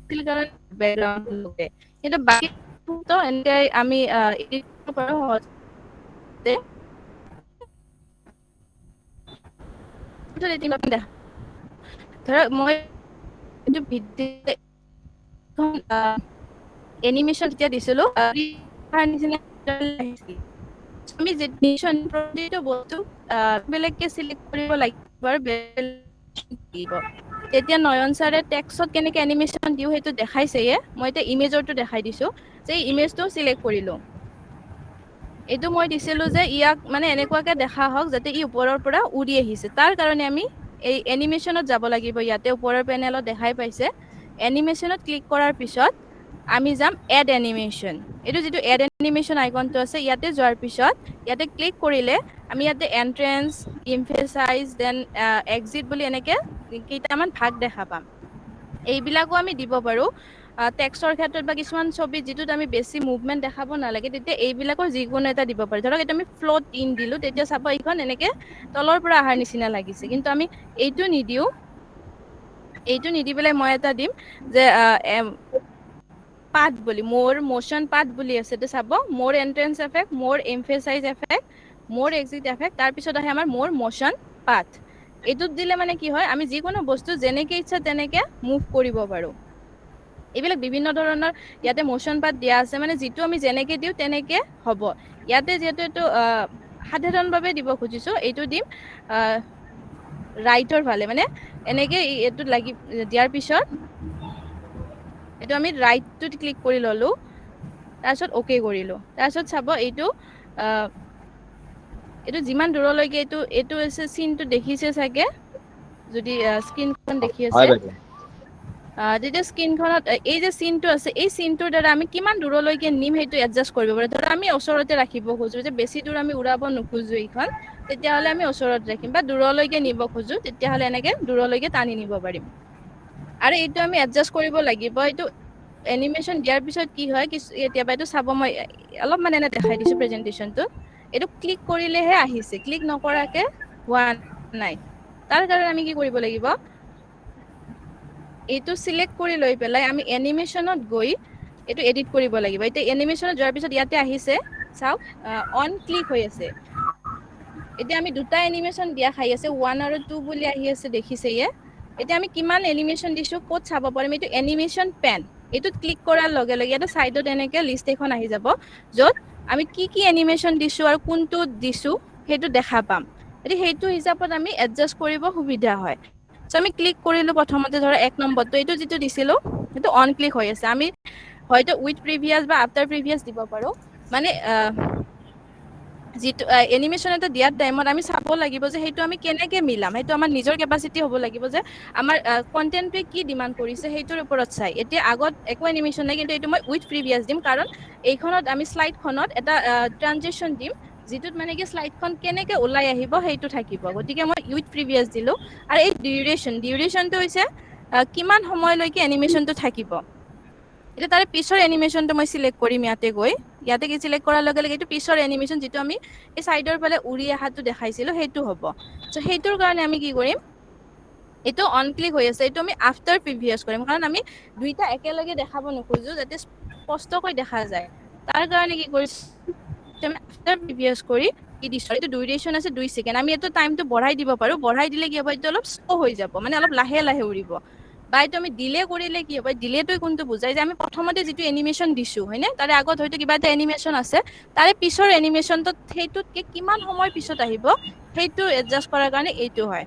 আছিল কাৰণে বেকগ্ৰাউণ্ড লগে কিন্তু বাকীটো এনেকে আমি এডিট কৰিব পাৰো সহজতে ধৰক মই এইটো ভিডিঅ এনিমেশ্যন যেতিয়া দিছিলো নিচিনা আহিছিল আমি যেনিমেশ্যন প্ৰতিটো বস্তু বেলেগকে চিলেক্ট কৰিব লাগিব আৰু বেলেগ তেতিয়া নয়ন ছাৰে টেক্সট কেনেকে এনিমেশ্যন দিও সেইটো দেখাইছেয়ে মই এতিয়া ইমেজৰটো দেখাই দিছো যে ইমেজটো চিলেক্ট কৰিলো এইটো মই দিছিলো যে ইয়াক মানে এনেকুৱাকে দেখা হওক যাতে ই ওপৰৰ পৰা উৰি আহিছে তাৰ কাৰণে আমি এই এনিমেশ্যনত যাব লাগিব ইয়াতে ওপৰৰ পেনেলত দেখাই পাইছে এনিমেশ্যনত ক্লিক কৰাৰ পিছত আমি যাম এড এনিমেশ্যন এইটো যিটো এড এনিমেশ্যন আইকনটো আছে ইয়াতে যোৱাৰ পিছত ইয়াতে ক্লিক কৰিলে আমি ইয়াতে এন্ট্ৰেন্স ইমফেচাইজ দেন এক্সিট বুলি এনেকে কেইটামান ভাগ দেখা পাম এইবিলাকো আমি দিব পাৰো টেক্সটৰ ক্ষেত্ৰত বা কিছুমান ছবিত যিটোত আমি বেছি মুভমেন্ট দেখাব নালাগে তেতিয়া এইবিলাকৰ যিকোনো এটা দিব পাৰি ধৰক এটা আমি ফ্লোট ইন দিলো তেতিয়া চাব এইখন এনেকে তলৰ পৰা অহাৰ নিচিনা লাগিছে কিন্তু আমি এইটো নিদিও এইটো নিদি পেলাই মই এটা দিম যে পাথ বুলি মোৰ মোশন পাথ বুলি আছে তো চাব মোৰ এন্ট্ৰেন্স এফেক্ট মোৰ এমফেসাইজ এফেক্ট মোৰ এক্সিট এফেক্ট তাৰ পিছত আহে আমাৰ মোৰ মোশন পাথ এইটোত দিলে মানে কি হয় আমি যিকোনো বস্তু যেনেকে ইচ্ছা তেনেকে মুভ কৰিব পাৰো এইবিলাক বিভিন্ন ধৰণৰ ইয়াতে মোশন পাথ দিয়া আছে মানে যিটো আমি যেনেকে দিও তেনেকে হ'ব ইয়াতে যেহেতু এইটো সাধাৰণভাৱে দিব খুজিছো এইটো দিম ৰাইটৰ ফালে মানে এনেকে এইটো লাগি দিয়াৰ পিছত এইটো আমি ৰাইটটোত ক্লিক কৰি ললো তাৰপিছত ওকে কৰিলো তাৰপিছত চাব এইটো এইটো যিমান দূৰলৈকে এইটো আছে চিনটো দেখিছে চাগে যদি স্ক্ৰীনখন দেখি হয় আছে বাইদেউ তেতিয়া স্ক্ৰীনখনত এই যে চিনটো আছে এই চিনটোৰ দ্বাৰা আমি কিমান দূৰলৈকে নিম সেইটো এডজাষ্ট কৰিব পাৰো ধৰা আমি ওচৰতে ৰাখিব খোজো যে বেছি দূৰ আমি উৰাব নোখোজো এইখন তেতিয়াহলে আমি ওচৰত ৰাখিম বা দূৰলৈকে নিব খোজো তেতিয়াহলে এনেকে দূৰলৈকে টানি নিব পাৰিম আৰু এইটো আমি এডজাষ্ট কৰিব লাগিব এইটো এনিমেশ্যন দিয়াৰ পিছত কি হয় কেতিয়াবা এইটো চাব মই অলপ মানে এনে দেখাই দিছো প্ৰেজেন্টেশ্যনটো এইটো ক্লিক কৰিলেহে আহিছে ক্লিক নকৰাকে হোৱা নাই তাৰ কাৰণে আমি কি কৰিব লাগিব এইটো চিলেক্ট কৰি লৈ পেলাই আমি এনিমেশ্যনত গৈ এইটো এডিট কৰিব লাগিব এতিয়া এনিমেশ্যনত যোৱাৰ পিছত ইয়াতে আহিছে চাওক অন ক্লিক হৈ আছে এতিয়া আমি দুটা এনিমেশ্যন দিয়া খাই আছে 1 আৰু 2 বুলি আহি আছে দেখিছে এতিয়া আমি কিমান এনিমেশ্যন দিছো ক'ত চাব পাৰিম এইটো এনিমেশ্যন পেন এইটোত ক্লিক কৰাৰ লগে লগে এটা চাইডত এনেকে লিষ্ট এখন আহি যাব য'ত আমি কি এনিমেশ্যন দিছো আৰু কোনটো দিছো সেইটো দেখা পাম এতিয়া সেইটো হিচাপত আমি এডজাষ্ট কৰিব সুবিধা হয় চ' আমি ক্লিক কৰিলো প্ৰথমতে ধৰা 1 নম্বৰটো এইটো যিটো দিছিলো সেইটো অন ক্লিক হৈ আছে আমি হয়তো উইথ প্ৰিভিয়াছ বা আফটাৰ প্ৰিভিয়াছ দিব পাৰো মানে যিটো এনিমেশ্যন এটা দিয়াৰ টাইমত আমি চাব লাগিব যে সেইটো আমি কেনেকে মিলাম সেইটো আমাৰ নিজৰ কেপাচিটি হ'ব লাগিব যে আমাৰ কন্টেন্টটোৱে কি ডিমাণ্ড কৰিছে সেইটোৰ ওপৰত চাই এতিয়া আগত একো এনিমেশ্যন নাই কিন্তু এইটো মই উইথ প্ৰিভিয়াছ দিম কাৰণ এইখনত আমি শ্লাইডখনত এটা ট্ৰানজেকশ্যন দিম যিটোত মানে কি শ্লাইডখন কেনেকে ওলাই আহিব সেইটো থাকিব গতিকে মই উইথ প্ৰিভিয়াছ দিলো আৰু এই ডিউৰেশ্যনটো হৈছে কিমান সময়লৈকে এনিমেশ্যনটো থাকিব এতিয়া তাৰে পিছৰ এনিমেশ্যনটো মই চিলেক্ট কৰিম ইয়াতে কি চিলেক্ট কৰাৰ লগে লগে এইটো পিছৰ এনিমেশ্যন যিটো আমি এই চাইডৰ ফালে উৰি অহাটো দেখাইছিলো সেইটো হ'ব চ' সেইটোৰ কাৰণে আমি কি কৰিম এইটো অন ক্লিক হৈ আছে এইটো আমি আফটাৰ প্ৰিভিয়াছ কৰিম কাৰণ আমি দুইটা একেলগে দেখাব নোখোজো যাতে স্পষ্টকৈ দেখা যায় তাৰ কাৰণে কি কৰিছো আফটাৰ প্ৰিভিয়াছ কৰি দিছো এইটো ডিউৰেশ্যন আছে 2 ছেকেণ্ড আমি এইটো টাইমটো বঢ়াই দিব পাৰো বঢ়াই দিলে কি হ'ব এইটো অলপ শ্ল' হৈ যাব মানে অলপ লাহে লাহে উৰিব বা এইটো আমি ডিলে কৰিলে কি হ'ব ডিলেটো কোনটো বুজাই যে আমি প্ৰথমতে যিটো এনিমেশ্যন দিছো হয়নে তাৰে আগত হয়তো কিবা এটা এনিমেশ্যন আছে তাৰে পিছৰ এনিমেশ্যনটোত সেইটোতকে কিমান সময় পিছত আহিব সেইটো এডজাষ্ট কৰাৰ কাৰণে এইটো হয়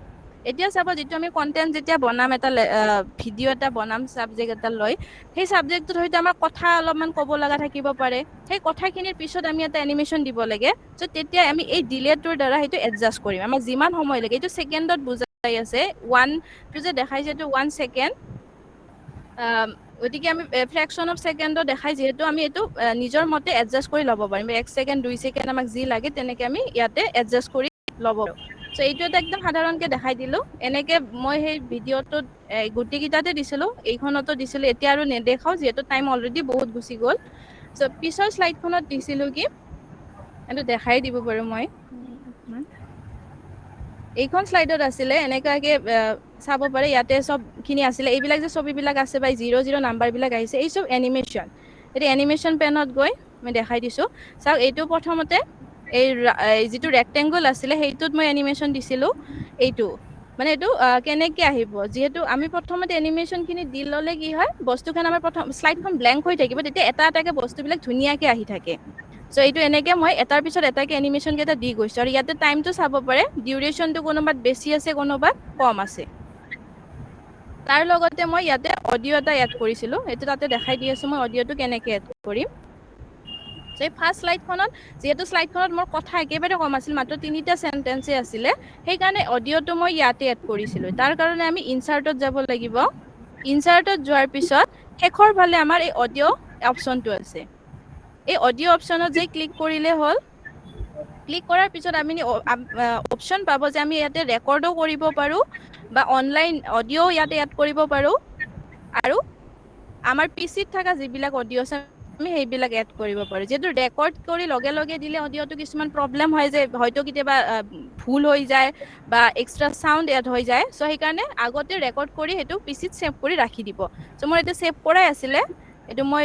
এতিয়া চাব যিটো আমি কন্টেন্ট যেতিয়া বনাম এটা ভিডিঅ' এটা বনাম চাবজেক্ট এটা লৈ সেই চাবজেক্টটোত হয়তো আমাৰ কথা অলপমান ক'ব লগা থাকিব পাৰে সেই কথাখিনিৰ পিছত আমি এটা এনিমেশ্যন দিব লাগে চ' তেতিয়া আমি এই ডিলেটোৰ দ্বাৰা সেইটো এডজাষ্ট কৰিম আমাৰ যিমান সময় লাগে এইটো ছেকেণ্ডত বুজাই আছে 1 টো যে দেখাইছে এইটো 1 ছেকেণ্ড গতিকে আমি ফ্ৰেকশ্যন অফ ছেকেণ্ডত দেখাই যিহেতু আমি এইটো নিজৰ মতে এডজাষ্ট কৰি ল'ব পাৰিম 1 ছেকেণ্ড 2 ছেকেণ্ড আমাক যি লাগে তেনেকে আমি ইয়াতে এডজাষ্ট কৰি ল'ব পাৰো চ' এইটো এটা একদম সাধাৰণকে দেখাই দিলো এনেকে মই সেই ভিডিঅ'টোত গোটেই কেইটাতে দিছিলো এইখনতো দিছিলো এতিয়া আৰু নেদেখাও যিহেতু টাইম অলৰেডি বহুত গুচি গ'ল চ' পিছৰ শ্লাইডখনত দিছিলো কি এইটো দেখাই দিব পাৰো মই এইখন শ্লাইডত আছিলে এনেকুৱাকে চাব পাৰে ইয়াতে সবখিনি আছিলে এইবিলাক যে ছবিবিলাক আছে বা 00 নাম্বাৰবিলাক আহিছে এই সব এনিমেশ্যন এতিয়া এনিমেশ্যন পেনত গৈ মই দেখাই দিছোঁ চাওক এইটো প্ৰথমতে এই যিটো ৰেক্টেংগল আছিলে সেইটোত মই এনিমেশ্যন দিছিলোঁ এইটো মানে এইটো কেনেকৈ আহিব যিহেতু আমি প্ৰথমতে এনিমেশ্যনখিনি দি ল'লে কি হয় বস্তুখন আমাৰ প্ৰথম শ্লাইডখন ব্লেংক হৈ থাকিব তেতিয়া এটা এটাকৈ বস্তুবিলাক ধুনীয়াকৈ আহি থাকে চ' এইটো এনেকৈ মই এটাৰ পিছত এটাকৈ এনিমেশ্যনকেইটা দি গৈছোঁ আৰু ইয়াতে টাইমটো চাব পাৰে ডিউৰেশ্যনটো কোনোবাত বেছি আছে কোনোবাত কম আছে তাৰ লগতে মই ইয়াতে অডিঅ' এটা এড কৰিছিলোঁ এইটো তাতে দেখাই দি আছোঁ মই অডিঅ'টো কেনেকৈ এড কৰিম চ' এই ফাৰ্ষ্ট শ্লাইডখনত যিহেতু শ্লাইডখনত মোৰ কথা একেবাৰে কম আছিল মাত্ৰ 3টা চেণ্টেন্সে আছিলে সেইকাৰণে অডিঅ'টো মই ইয়াতে এড কৰিছিলোঁ তাৰ কাৰণে আমি ইনচাৰ্টত যাব লাগিব ইনচাৰ্টত যোৱাৰ পিছত শেষৰ ফালে আমাৰ এই অডিঅ' অপশ্যনটো আছে এই অডিঅ' অপশ্যনত যে ক্লিক কৰিলে হ'ল ক্লিক কৰাৰ পিছত আমি অপশ্যন পাব যে আমি ইয়াতে ৰেকৰ্ডো কৰিব পাৰোঁ বা অনলাইন অডিঅ' ইয়াতে এড কৰিব পাৰোঁ আৰু আমাৰ পিচিত থকা যিবিলাক অডিঅ' আছে আমি সেইবিলাক এড কৰিব পাৰোঁ যিহেতু ৰেকৰ্ড কৰি লগে লগে দিলে অডিঅ'টো কিছুমান প্ৰব্লেম হয় যে হয়তো কেতিয়াবা ভুল হৈ যায় বা এক্সট্ৰা চাউণ্ড এড হৈ যায় চ' সেইকাৰণে আগতে ৰেকৰ্ড কৰি সেইটো পিচিত ছেভ কৰি ৰাখি দিব চ' মোৰ এতিয়া ছেভ কৰাই আছিলে এইটো মই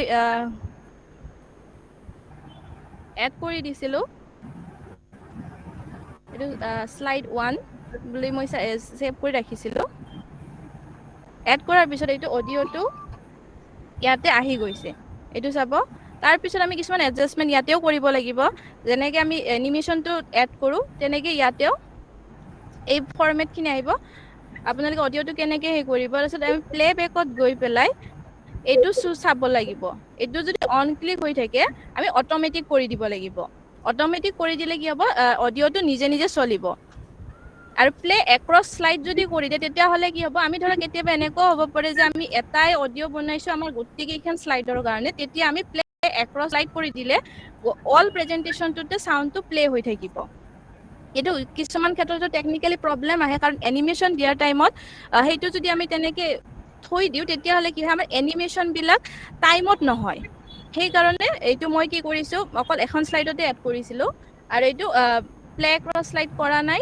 এড কৰি দিছিলোঁ এইটো শ্লাইড 1 বুলি মই ছেভ কৰি ৰাখিছিলোঁ এড কৰাৰ পিছত এইটো অডিঅ'টো ইয়াতে আহি গৈছে এইটো চাব তাৰপিছত আমি কিছুমান এডজাষ্টমেণ্ট ইয়াতেও কৰিব লাগিব যেনেকৈ আমি এনিমেশ্যনটো এড কৰোঁ তেনেকৈ ইয়াতেও এই ফৰ্মেটখিনি আহিব আপোনালোকে অডিঅ'টো কেনেকৈ সেই কৰিব তাৰপিছত আমি প্লে বেকত গৈ পেলাই এইটো চাব লাগিব এইটো যদি অন ক্লিক হৈ থাকে আমি অট'মেটিক কৰি দিব লাগিব অট'মেটিক কৰি দিলে কি হ'ব অডিঅ'টো নিজে নিজে চলিব আৰু প্লে এক্ৰছ শ্লাইড যদি কৰি দিয়ে তেতিয়াহ'লে কি হ'ব আমি ধৰক কেতিয়াবা এনেকুৱাও হ'ব পাৰে যে আমি এটাই অডিঅ' বনাইছোঁ আমাৰ গোটেইকেইখন শ্লাইডৰ কাৰণে তেতিয়া আমি প্লে এক্ৰছ শ্লাইড কৰি দিলে অল প্ৰেজেণ্টেশ্যনটোতে চাউণ্ডটো প্লে হৈ থাকিব এইটো কিছুমান ক্ষেত্ৰতো টেকনিকেলি প্ৰব্লেম আহে কাৰণ এনিমেশ্যন দিয়াৰ টাইমত সেইটো যদি আমি তেনেকৈ থৈ দিওঁ তেতিয়াহ'লে কি হয় আমাৰ এনিমেশ্যনবিলাক টাইমত নহয় সেইকাৰণে এইটো মই কি কৰিছোঁ অকল এখন শ্লাইডতে এড কৰিছিলোঁ আৰু এইটো প্লে এক্ৰছ শ্লাইড কৰা নাই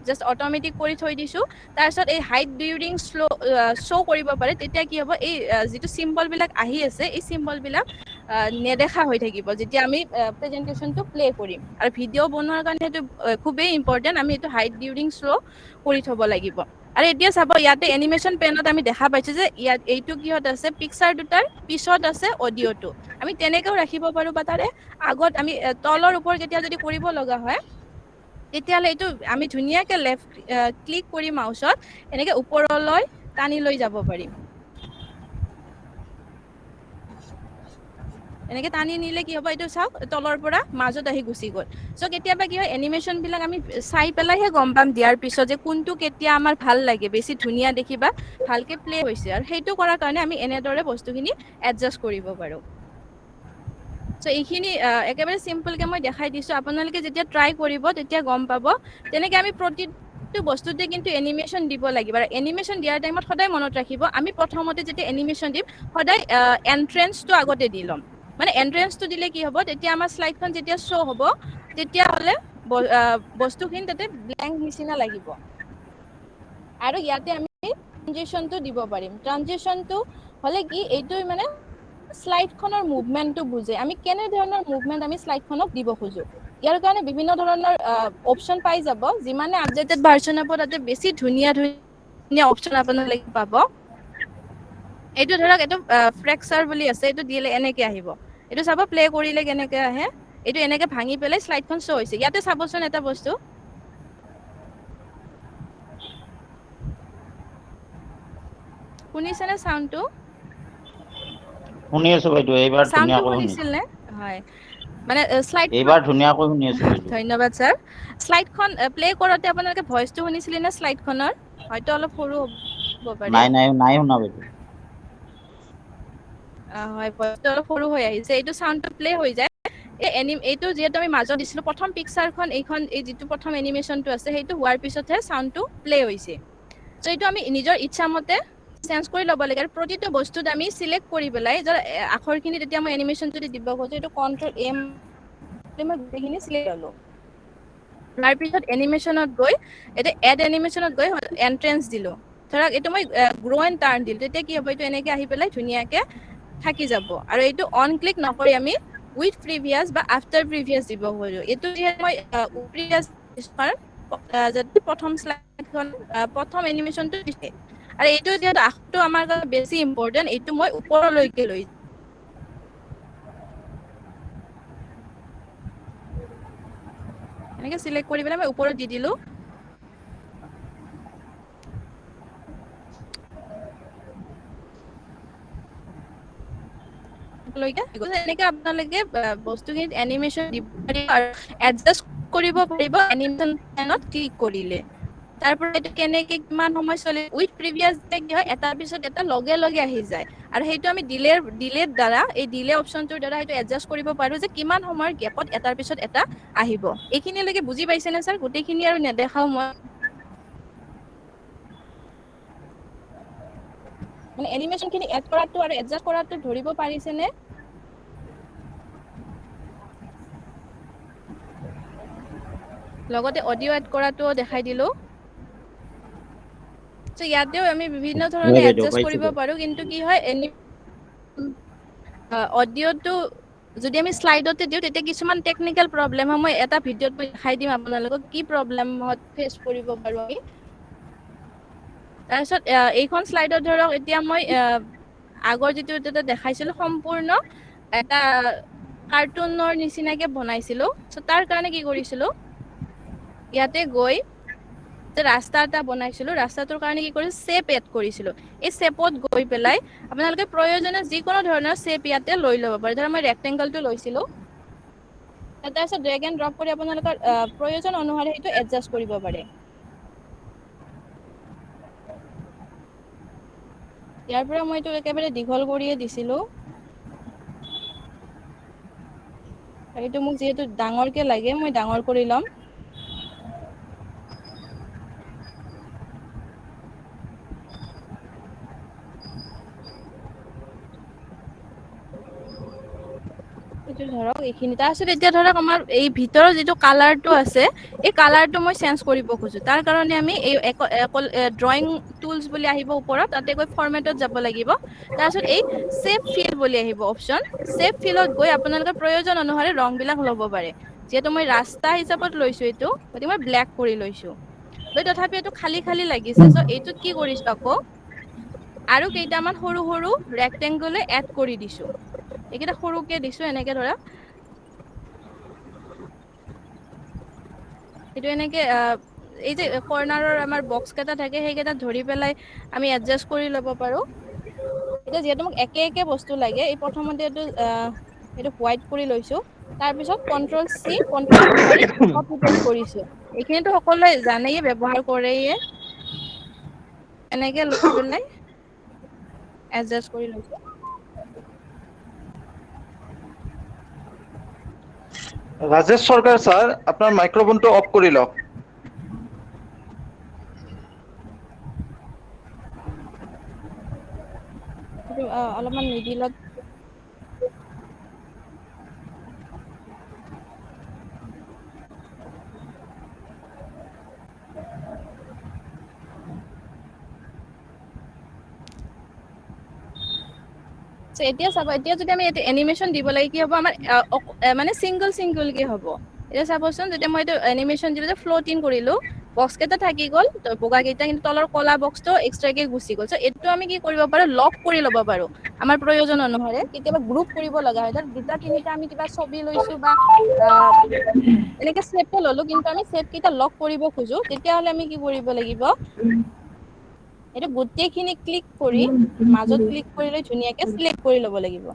জাষ্ট অট'মেটিক কৰি থৈ দিছোঁ তাৰপিছত এই হাইট ডিউৰিং শ্ব' কৰিব পাৰে তেতিয়া কি হ'ব এই যিটো চিম্বলবিলাক আহি আছে এই চিম্বলবিলাক নেদেখা হৈ থাকিব যেতিয়া আমি প্ৰেজেণ্টেশ্যনটো প্লে কৰিম আৰু ভিডিঅ' বনোৱাৰ কাৰণে সেইটো খুবেই ইম্পৰ্টেণ্ট আমি এইটো হাইট ডিউৰিং শ্ল' কৰি থ'ব লাগিব আৰু এতিয়া চাব ইয়াতে এনিমেশ্যন পেনত আমি দেখা পাইছোঁ যে ইয়াত এইটো কিহত আছে পিকচাৰ দুটাৰ পিছত আছে অডিঅ'টো আমি তেনেকৈও ৰাখিব পাৰোঁ বা তাৰে আগত আমি তলৰ ওপৰ কেতিয়া যদি কৰিব লগা হয় তেতিয়াহ'লে এইটো আমি ধুনীয়াকৈ লেফ্ট ক্লিক কৰি মাউচত এনেকৈ ওপৰলৈ টানি লৈ যাব পাৰিম এনেকৈ টানি নিলে কি হ'ব এইটো চাওক তলৰ পৰা মাজত আহি গুচি গ'ল চ' কেতিয়াবা কি হয় এনিমেশ্যনবিলাক আমি চাই পেলাইহে গম পাম দিয়াৰ পিছত যে কোনটো কেতিয়া আমাৰ ভাল লাগে বেছি ধুনীয়া দেখিবা ভালকৈ প্লে হৈছে আৰু সেইটো কৰাৰ কাৰণে আমি এনেদৰে বস্তুখিনি এডজাষ্ট কৰিব পাৰোঁ চ' এইখিনি একেবাৰে চিম্পলকৈ মই দেখাই দিছোঁ আপোনালোকে যেতিয়া ট্ৰাই কৰিব তেতিয়া গম পাব তেনেকৈ আমি প্ৰতিটো বস্তুতে কিন্তু এনিমেশ্যন দিব লাগিব আৰু এনিমেশ্যন দিয়াৰ টাইমত সদায় মনত ৰাখিব আমি প্ৰথমতে যেতিয়া এনিমেশ্যন দিম সদায় এণ্ট্ৰেঞ্চটো আগতে দি ল'ম মানে এণ্ট্ৰেঞ্চটো দিলে কি হ'ব তেতিয়া আমাৰ শ্লাইডখন যেতিয়া শ্ব' হ'ব তেতিয়াহ'লে বস্তুখিনি তাতে ব্লেংক নিচিনা লাগিব আৰু ইয়াতে আমি ট্ৰানজিশ্যনটো দিব পাৰিম ট্ৰানজিশ্যনটো হ'লে কি এইটো মানে শ্লাইডখনৰ মুভমেণ্টটো বুজে আমি কেনেধৰণৰ মুভমেণ্ট আমি শ্লাইডখনক দিব খোজোঁ ইয়াৰ কাৰণে বিভিন্ন ধৰণৰ অপশ্যন পাই যাব যিমানে আপডেটেড ভাৰ্চন হ'ব তাতে বেছি ধুনীয়া ধুনীয়া অপশ্যন আপোনালোকে পাব এইটো ধৰক এইটো ফ্ৰেকচাৰ বুলি আছে এইটো দিলে এনেকৈ আহিব এইটো চাব প্লে কৰিলে কেনেকৈ আহে এইটো এনেকৈ ভাঙি পেলাই শ্লাইডখন শ্ব' হৈছে ইয়াতে চাবচোন এটা বস্তু শুনিছেনে চাউণ্ডটো শুনি আছো বাইদেউ এইবাৰ চাউণ্ডটো ধুনীয়াকৈ শুনিছো শুনিছিল নে হয় মানে শ্লাইড এইবাৰ ধুনীয়াকৈ শুনি আছো বাইদেউ ধন্যবাদ ছাৰ শ্লাইডখন প্লে কৰোঁতে আপোনালোকে ভইচটো শুনিছিলে নে শ্লাইডখনৰ হয়তো অলপ সৰু হ'ব পাৰে নাই শুনা বাইদেউ হয় ভইচটো অলপ সৰু হৈ আহিছে এইটো চাউণ্ডটো প্লে হৈ যায় এইটো যিহেতু আমি মাজত দিছিলোঁ প্ৰথম পিকচাৰখন এই যিটো প্ৰথম এনিমেশ্যনটো আছে সেইটো হোৱাৰ পিছতহে চাউণ্ডটো প্লে হৈছে চ' এইটো আমি নিজৰ ইচ্ছামতে চেঞ্জ কৰি ল'ব লাগে আৰু প্ৰতিটো বস্তুত আমি চিলেক্ট কৰি পেলাই আখৰখিনি তেতিয়া মই এনিমেশ্যন যদি দিব খোজোঁ এইটো Ctrl+A মই গোটেইখিনি চিলেক্ট ল'লোঁ তাৰপিছত এনিমেশ্যনত গৈ এতিয়া এড এনিমেশ্যনত গৈ এণ্ট্ৰেঞ্চ দিলোঁ ধৰক এইটো মই গ্ৰ' এণ্ড টাৰ্ণ দিলোঁ, তেতিয়া কি হ'ব, এইটো এনেকে আহি পেলাই ধুনীয়াকে থাকি যাব। আৰু এইটো অন ক্লিক নকৰি আমি উইথ প্ৰিভিয়াছ বা আফটাৰ প্ৰিভিয়াছ দিব পাৰোঁ। এইটো যিহেতু মই প্ৰিভিয়াছ যদি প্ৰথম শ্লাইডখন প্ৰথম এনিমেশ্যনটো দিছে, আৰু এইটো যিহেতু আখটো আমাৰ কাৰণে বেছি ইম্পৰ্টেণ্ট, এইটো মই ওপৰলৈকে লৈ এনেকে চিলেক্ট কৰি পেলাই মই ওপৰত দি দিলোঁ। এনেকে আপোনালোকে বস্তুখিনিত এনিমেশ্যন দিব পাৰিব আৰু এডজাষ্ট কৰিব পাৰিব এনিমেশ্যন প্লেনত ক্লিক কৰিলে। তাৰ পৰা এইটো কেনেকে কিমান সময় চলে, উইথ প্ৰিভিয়াছ কি হয়, এটাৰ পিছত এটা লগে লগে আহি যায়। আৰু সেইটো আমি ডিলেৰ দ্বাৰা, এই ডিলে অপশ্যনটোৰ দ্বাৰা সেইটো এডজাষ্ট কৰিব পাৰো যে কিমান সময়ৰ গেপত এটাৰ পিছত এটা আহিব। এইখিনিলৈকে বুজি পাইছেনে ছাৰ? গোটেইখিনি আৰু নেদেখাও মই। মানে এনিমেশ্যন খিনি এড কৰাটো আৰু এডজাষ্ট কৰাটো ধৰিব পাৰিছেনে? লগতে অডিঅ' এড কৰাটোও দেখাই দিলোঁ। ইয়াতেও আমি বিভিন্ন হয় ধৰণে বাইদেউ এডজাষ্ট পাইছো কৰিব দিয়ক। পাৰো, কিন্তু কি হয় অডিঅ'টো যদি আমি শ্লাইডতে দিওঁ, তেতিয়া কিছুমান টেকনিকেল প্ৰব্লেম হয়। মই এটা ভিডিঅ'ত মই দেখাই দিম আপোনালোকক কি প্ৰব্লেমত ফেচ কৰিব পাৰো আমি। তাৰপিছত এইখন শ্লাইডত ধৰক এতিয়া মই আগৰ যিটো দেখাইছিলো সম্পূৰ্ণ এটা কাৰ্টুনৰ নিচিনাকে বনাইছিলো। তাৰ কাৰণে কি কৰিছিলো, ইয়াতে গৈ ৰাস্তা এটা বনাইছিলো, ৰাস্তাটোৰ কাৰণে কি কৰিছিলো, শ্বেপ এড কৰিছিলো। এই শ্বেপত গৈ পেলাই আপোনালোকে প্ৰয়োজনীয় যিকোনো ধৰণৰ শ্বেপ ইয়াতে লৈ ল'ব পাৰে। ধৰক মই ৰেক্টেংগলটো লৈছিলো, তাৰপিছত ড্ৰেগ এণ্ড ড্ৰপ কৰি আপোনালোকৰ প্ৰয়োজন অনুসাৰে সেইটো এডজাষ্ট কৰিব পাৰে। ইয়াৰ পৰা মই এইটো একেবাৰে দীঘল কৰিয়ে দিছিলো। এইটো মোক যিহেতু ডাঙৰকে লাগে, মই ডাঙৰ কৰি ল'ম। এইটো ধৰক এইখিনি। তাৰপিছত এতিয়া ধৰক আমাৰ এই ভিতৰৰ যিটো কালাৰটো আছে, এই কালাৰটো মই চেঞ্জ কৰিব খোজো। তাৰ কাৰণে আমি এই ড্ৰয়িং টুলচ বুলি আহিব ওপৰত, তাতে গৈ ফৰমেটত যাব লাগিব। তাৰপিছত এই শ্বেপ ফিল বুলি আহিব অপচন, শ্বেপ ফিলত গৈ আপোনালোকৰ প্ৰয়োজন অনুসাৰে ৰং বিলাক ল'ব পাৰে। যিহেতু মই ৰাস্তা হিচাপত লৈছো এইটো, গতিকে মই ব্লেক কৰি লৈছো। তথাপি এইটো খালী খালী লাগিছে, চ' এইটোত কি কৰিছো আকৌ আৰু কেইটামান সৰু সৰু ৰেক্টেংগল এড কৰি দিছো। এইকেইটা সৰুকে দিছো এনেকে ধৰা। এইটো এনেকে এই যে কৰ্ণাৰৰ আমাৰ বক্স কেইটা থাকে, সেইকেইটা ধৰি পেলাই আমি এডজাষ্ট কৰি ল'ব পাৰো। এতিয়া যিহেতু মোক একে একে বস্তু লাগে, এই প্ৰথমতে এইটো হোৱাইট কৰি লৈছো। তাৰপিছত কন্ট্ৰল-C, কন্ট্ৰল-V মাৰি কপি পেষ্ট কৰিছো। এইখিনিতো সকলোৱে জানেই, ব্যৱহাৰ কৰেয়ে। এনেকে লৈ পেলাই এডজাষ্ট কৰি লৈছো। ৰাজেশ চৰকাৰ ছাৰ, আপোনাৰ মাইক্ৰফোনটো অফ কৰি লওক। সেইটো অলপমান মিডিলত এতিয়া চাব, এতিয়া যদি আমি এনিমেশ্যন দিব লাগে, কি হ'ব আমাৰ মানে চিংগল কে হ'ব। এতিয়া চাবচোন, যেতিয়া মই এইটো এনিমেশ্যন দিলো, ফ্লটিং কৰিলো, বক্স কেইটা থাকি গ'ল, বগা কেইটা, কিন্তু তলৰ কলা বক্সটো এক্সট্ৰাকে গুচি গ'ল। চ' এইটো আমি কি কৰিব পাৰো, লক কৰি ল'ব পাৰো আমাৰ প্ৰয়োজন অনুসাৰে। কেতিয়াবা গ্ৰুপ কৰিব লগা হয়, দুটা তিনিটা আমি কিবা ছবি লৈছো বা এনেকে শ্বেপে ললো, কিন্তু আমি শ্বেপ কেইটা লক কৰিব খোজো, তেতিয়াহ'লে আমি কি কৰিব লাগিব, এইটো গোটেইখিনি ক্লিক কৰি, মাজত ক্লিক কৰি লৈ ধুনীয়াকে চিলেক্ট কৰি ল'ব লাগিব।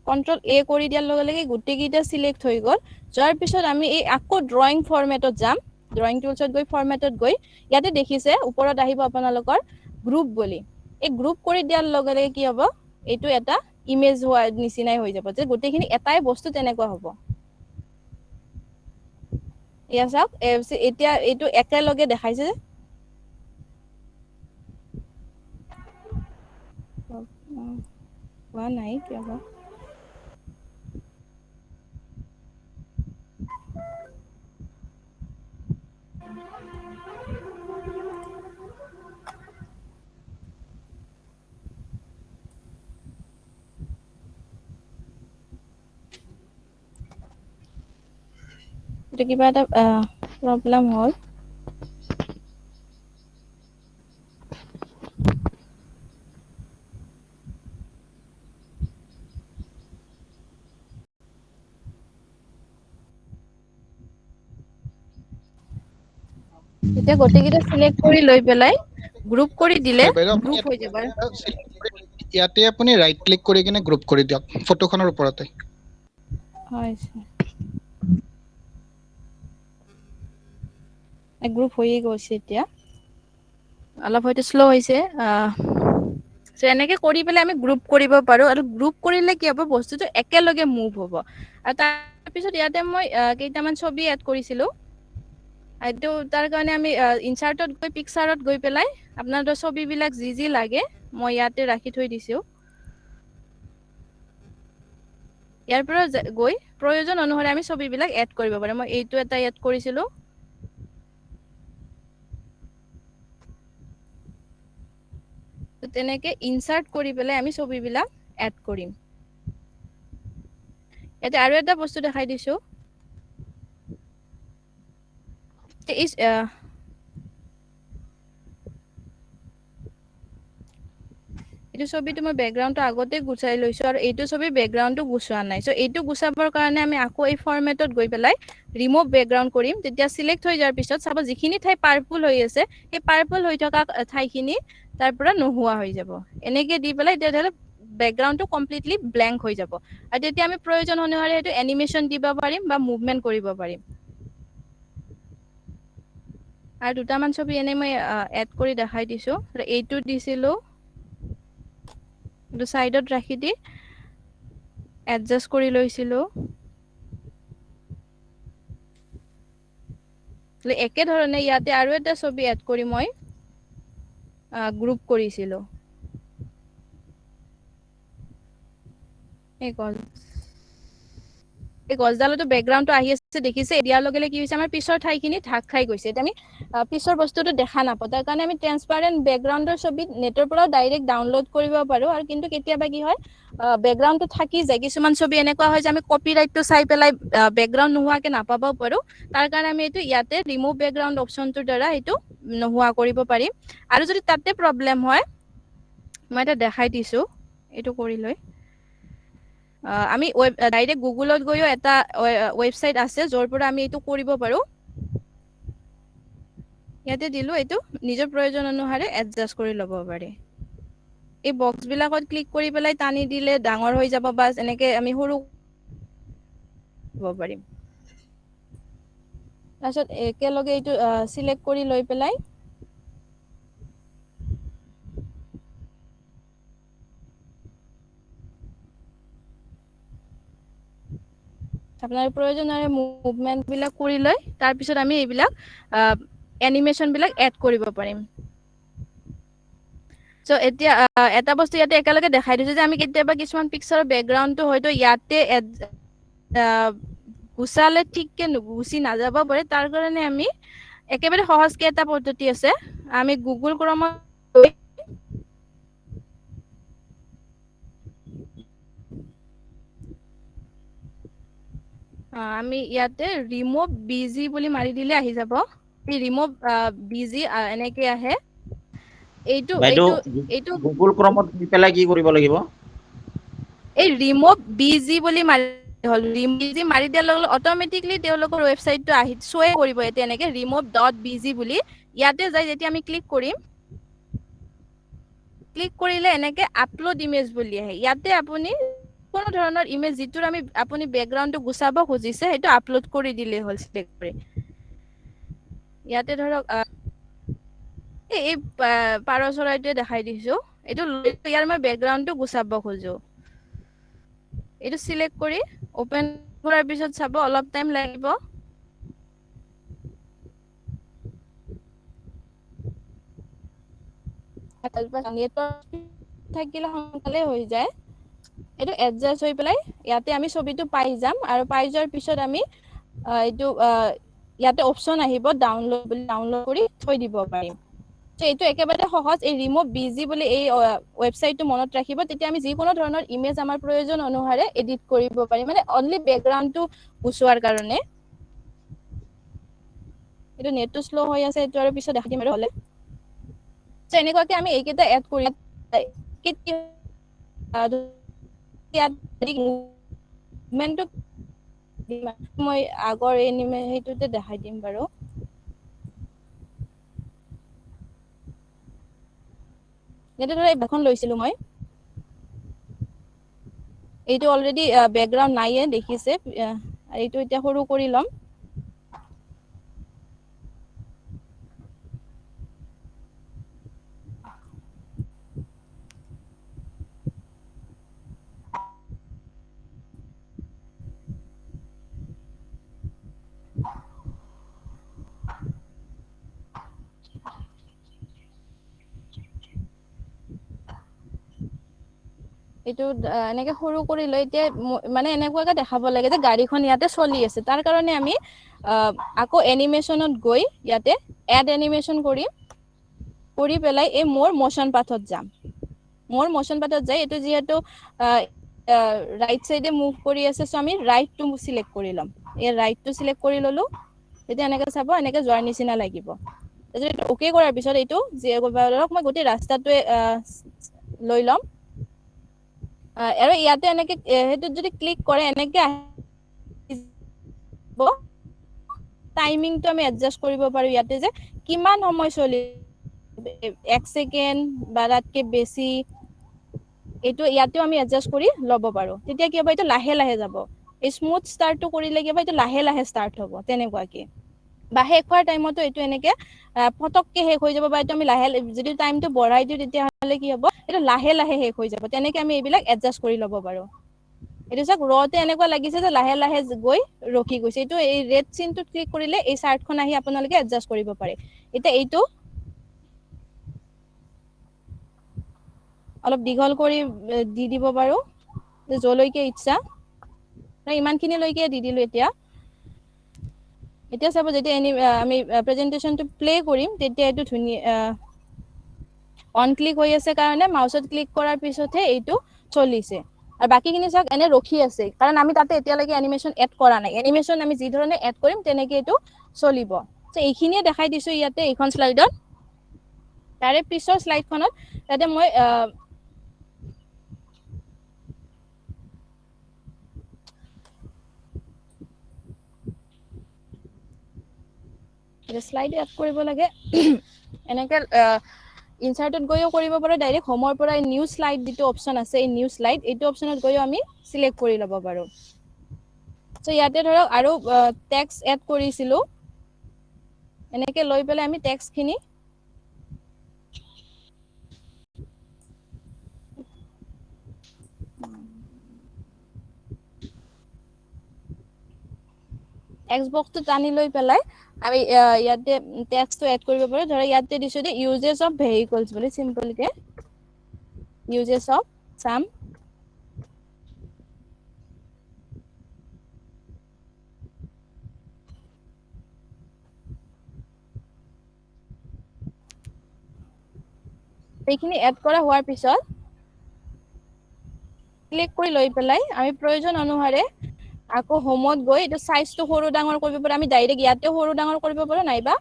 কন্ট্ৰল-A কৰি দিয়াৰ লগে লগে গোটেই কেইটা চিলেক্ট হৈ গ'ল। যোৱাৰ পিছত আমি এই আকৌ ড্ৰয়িং ফৰমেটত যাম। ড্ৰয়িং টুলছত গৈ ফৰমেটত গৈ, ইয়াতে দেখিছে ওপৰত আহিব আপোনালোকৰ গ্ৰুপ বুলি। এই গ্ৰুপ কৰি দিয়াৰ লগে লগে কি হ'ব, এইটো এটা ইমেজ হোৱা নিচিনাই হৈ যাব, যে গোটেইখিনি এটাই বস্তু তেনেকুৱা হ'ব। এয়া চাওক, এতিয়া এইটো একেলগে দেখাইছে। হোৱা নাই কিয় বা। এইটো কিবা এটা প্ৰব্লেম হ'ল। এতিয়া গোটেইকেইটা সিলেক্ট কৰি লৈ পেলাই গ্ৰুপ কৰি দিলে হয় বাইদেউ, আপুনি গ্ৰুপ হৈ যাব। ইয়াতে আপুনি ৰাইট ক্লিক কৰি কিনে গ্ৰুপ কৰি দিয়ক ফটোখনৰ ওপৰতে। হয় গ্ৰুপ হৈয়ে গৈছে এতিয়া, অলপ হয়তো শ্ল' হৈছে। এনেকে কৰি পেলাই আমি গ্ৰুপ কৰিব পাৰো, আৰু গ্ৰুপ কৰিলে কি হ'ব, বস্তুটো একেলগে মুভ হ'ব। আৰু তাৰপিছত ইয়াতে মই কেইটামান ছবি এড কৰিছিলো। এইটো তাৰ কাৰণে আমি ইনচাৰ্টত গৈ পিকচাৰত গৈ পেলাই আপোনালোকৰ ছবিবিলাক যি যি লাগে মই ইয়াতে ৰাখি থৈ দিছো। ইয়াৰ পৰা গৈ প্ৰয়োজন অনুসৰি আমি ছবিবিলাক এড কৰিব পাৰিম। মই এইটো এটা এড কৰিছিলো। তেনেকে ইনচাৰ্ট কৰি পেলাই আমি ছবিবিলাক এড কৰিম। ইয়াতে আৰু এটা বস্তু দেখাই দিছো। এইটো ছবিটো মই বেকগ্ৰাউণ্ডটো আগতে গুচাই লৈছো, আৰু এইটো ছবি বেকগ্ৰাউণ্ডটো গুচোৱা নাই। চ' এইটো গুচাবৰ কাৰণে আমি আকৌ এই ফৰমেটত গৈ পেলাই ৰিমুভ বেকগ্ৰাউণ্ড কৰিম। তেতিয়া চিলেক্ট হৈ যোৱাৰ পিছত চাব যিখিনি ঠাই পাৰ্পল হৈ আছে, সেই পাৰ্পল হৈ থকা ঠাইখিনি তাৰ পৰা নোহোৱা হৈ যাব। এনেকে দি পেলাই তেতিয়া বেকগ্ৰাউণ্ডটো কমপ্লিটলি ব্লেংক হৈ যাব। আৰু তেতিয়া আমি প্ৰয়োজন অনুসৰি সেইটো এনিমেশ্যন দিব পাৰিম বা মুভমেন্ট কৰিব পাৰিম। আৰু দুটামান ছবি এনেই মই এড কৰি দেখাই দিছো। এইটো দিছিলো, এইটো চাইডত ৰাখি দি এডজাষ্ট কৰি লৈছিলো। একে ধৰণে ইয়াতে আৰু এটা ছবি এড কৰি মই গ্ৰুপ কৰিছিলো। এই গছডালতো বেকগ্ৰাউণ্ডটো আহি আছে দেখিছে। এদিয়াৰ লগে লগে কি হৈছে, আমাৰ পিছৰ ঠাইখিনি ঢাক খাই গৈছে। এতিয়া আমি পিছৰ বস্তুটো দেখা নাপাওঁ। তাৰ কাৰণে আমি ট্ৰেন্সপাৰেন্ট বেকগ্ৰাউণ্ডৰ ছবি নেটৰ পৰাও ডাইৰেক্ট ডাউনলোড কৰিব পাৰো। আৰু কিন্তু কেতিয়াবা কি হয়, বেকগ্ৰাউণ্ডটো থাকি যায়। কিছুমান ছবি এনেকুৱা হয় যে আমি কপিৰাইটটো চাই পেলাই বেকগ্ৰাউণ্ড নোহোৱাকে নাপাবও পাৰো। তাৰ কাৰণে আমি এইটো ইয়াতে ৰিমুভ বেকগ্ৰাউণ্ড অপশ্যনটোৰ দ্বাৰা এইটো নোহোৱা কৰিব পাৰিম। আৰু যদি তাতে প্ৰব্লেম হয়, মই এটা দেখাই দিছো, এইটো কৰি লৈ আমি ডাইৰেক্ট গুগলত গৈও এটা ৱেবচাইট আছে, য'ৰ পৰা আমি এইটো কৰিব পাৰো। ইয়াতে দিলো, এইটো নিজৰ প্ৰয়োজন অনুসাৰে এডজাষ্ট কৰি ল'ব পাৰি। এই বক্স বিলাকত ক্লিক কৰি পেলাই টানি দিলে ডাঙৰ হৈ যাব, বা এনেকে আমি সৰু পাৰিম। তাৰপিছত একেলগে এইটো চিলেক্ট কৰি লৈ পেলাই আপোনাৰ প্ৰয়োজন মুভমেন্ট বিলাক কৰি লৈ তাৰপিছত আমি এইবিলাক এনিমেশ্যন বিলাক এড কৰিব পাৰিম। চ' এতিয়া এটা বস্তু ইয়াতে একেলগে দেখাই দিছো যে আমি কেতিয়াবা কিছুমান পিকচাৰৰ বেকগ্ৰাউণ্ডটো হয়তো ইয়াতে গুচালে ঠিককে গুচি নাযাব পাৰে। তাৰ কাৰণে আমি একেবাৰে সহজকে এটা পদ্ধতি আছে। আমি গুগল ক্ৰমত আমি ইয়াতে ৰিমুভ বিজি বুলি মাৰি দিলে আহি যাব। এই ৰিমুভ বিজি এনেকে আহে। এইটো বাইদেউ, এইটো এইটো গুগল ক্ৰমত গৈ পেলাই কি কৰিব লাগিব? এই ৰিমুভ বিজি বুলি মাৰি হ'ল। বিজি মাৰি দিয়াৰ লগে লগে অট'মেটিকলি তেওঁলোকৰ ৱেবচাইটটো শ্ব' কৰিব। এতিয়া এনেকে remove.bg বুলি ইয়াতে যাই যেতিয়া আমি ক্লিক কৰিম, ক্লিক কৰিলে এনেকে আপলোড ইমেজ বুলি আহে। ইয়াতে আপুনি কোনো ধৰণৰ ইমেজ যিটোৰ আপুনি বেকগ্ৰাউণ্ডটো গুচাব খুজিছে সেইটো আপলোড কৰি দিলেই হ'ল। ইয়াতে ধৰক এই পাৰ চৰাইটোৱে দেখাই দিছো। এইটো ইয়াৰ মই বেকগ্ৰাউণ্ডটো গুচাব খোজো। এইটো চিলেক্ট কৰি অপেন কৰাৰ পিছত চাব অলপ টাইম লাগিব। থাকিলে সোনকালে হৈ যায়। এইটো এডজাষ্ট হৈ পেলাই ইয়াতে আমি ছবিটো পাই যাম, আৰু পাই যোৱাৰ পিছত আমি এইটো ইয়াতে অপচন আহিব ডাউনলোড কৰি থৈ দিব পাৰিম। এইটো একেবাৰে সহজ। এই ৰিমুভ বিজি বুলি এই ৱেবসাইটটো মনত ৰাখিব, তেতিয়া আমি যিকোনো ধৰণৰ ইমেজ আমাৰ প্ৰয়োজন অনুসাৰে এডিট কৰিব পাৰিম, মানে অনলি বেকগ্ৰাউণ্ডটো গুচোৱাৰ কাৰণে। এইটো নেটটো শ্ল' হৈ আছে, এইটো আৰু পিছত দেখাই দিম আৰু হ'লে। এনেকুৱাকে আমি এইকেইটা এড কৰি মই আগৰ সেইটোতে দেখাই দিম বাৰু। ইয়াতে ধৰা এখন লৈছিলো মই, এইটো অলৰেডি বেকগ্ৰাউণ্ড নাইয়ে দেখিছে, এইটো এতিয়া সৰু কৰি ল'ম। এইটো এনেকে সৰু কৰি লৈ এতিয়া মানে এনেকুৱাকে দেখাব লাগে যে গাড়ীখন ইয়াতে চলি আছে। তাৰ কাৰণে আমি আকৌ এনিমেশ্যনত গৈ ইয়াতে এড এনিমেশ্যন কৰিম, কৰি পেলাই এই মোৰ মোচন পাথত যাম। মোৰ মোচন পাথত যাই এইটো যিহেতু ৰাইট চাইডে মুভ কৰি আছে, চ' আমি ৰাইটটো চিলেক্ট কৰি ল'ম। এই ৰাইটটো চিলেক্ট কৰি ল'লো, তেতিয়া এনেকে চাব, এনেকে যোৱাৰ নিচিনা লাগিব। তাৰপিছত অকে কৰাৰ পিছত এইটো ধৰক মই গোটেই ৰাস্তাটোৱে লৈ ল'ম। আৰু ইয়াতে এনেকে সেইটোত যদি ক্লিক কৰে এনেকে টাইমিংটো আমি এডজাষ্ট কৰিব পাৰো ইয়াতে, যে কিমান সময় চলি 1 ছেকেণ্ড বা তাতকে বেছি, এইটো ইয়াতেও আমি এডজাষ্ট কৰি ল'ব পাৰো। তেতিয়া কি হ'ব, এইটো লাহে লাহে যাব। এই স্মুথ ষ্টাৰ্টটো কৰিলে কি হ'ব, এইটো লাহে লাহে ষ্টাৰ্ট হ'ব তেনেকুৱাকে। বা শেষ হোৱাৰ টাইমতো এইটো এনেকে পতককে শেষ হৈ যাব, বা এইটো আমি লাহে যদি টাইমটো বঢ়াই দিওঁ তেতিয়াহ'লে কি হ'ব, এইটো লাহে লাহে শেষ হৈ যাব। তেনেকে আমি এইবিলাক এডজাষ্ট কৰি ল'ব পাৰো। এইটো চাওক, ৰতে এনেকুৱা লাগিছে যে লাহে লাহে গৈ ৰখি গৈছে। এইটো এই ৰেড চিনটোত ক্লিক কৰিলে এই চাৰ্টখন আহি আপোনালোকে এডজাষ্ট কৰিব পাৰে। এতিয়া এইটো অলপ দীঘল কৰি দি দিব পাৰো, যলৈকে ইচ্ছা। ইমানখিনিলৈকে দি দিলো এতিয়া। এতিয়া চাব, যেতিয়া আমি প্ৰেজেন্টেশনটো প্লে কৰিম, তেতিয়া এইটো ধুনীয়া অন ক্লিক হৈ আছে কাৰণে মাউচত ক্লিক কৰাৰ পিছতহে এইটো চলিছে। আৰু বাকীখিনি চাওক এনে ৰখি আছে, কাৰণ আমি তাতে এতিয়ালৈকে এনিমেশ্যন এড কৰা নাই। এনিমেশ্যন আমি যি ধৰণে এড কৰিম তেনেকে এইটো চলিব। এইখিনিয়ে দেখাই দিছো ইয়াতে এইখন শ্লাইডত। তাৰে পিছৰ শ্লাইডখনত তাতে মই শ্লাইড এড কৰিব লাগে। এনেকে ইনচাৰ্টত গৈও কৰিব পাৰো, ডাইৰেক্ট হোমৰ পৰা নিউ শ্লাইড যিটো অপশ্যন আছে, এই নিউ শ্লাইড এইটো অপশ্যনত গৈও আমি চিলেক্ট কৰি ল'ব পাৰো। চ' ইয়াতে ধৰক আৰু টেক্সট এড কৰিছিলো, এনেকে লৈ পেলাই আমি টেক্সটখিনি টেক্সট বক্সটো টানি লৈ পেলাই আমি ইয়াতে টেক্সটটো এড কৰিব পাৰো। ধৰক ইয়াতে দিছো যে ইউজেছ অফ ভেহিকলছ বুলি, চিম্পলকে ইউজেছ অফ চাম। এইখিনি এড কৰা হোৱাৰ পিছত ক্লিক কৰি লৈ পেলাই আমি প্ৰয়োজন অনুসাৰে আকৌ হোমত গৈ এইটো চাইজটো সৰু ডাঙৰ কৰিব পাৰো। আমি ডাইৰেক্ট ইয়াতেও সৰু ডাঙৰ কৰিব পাৰো, নাইবা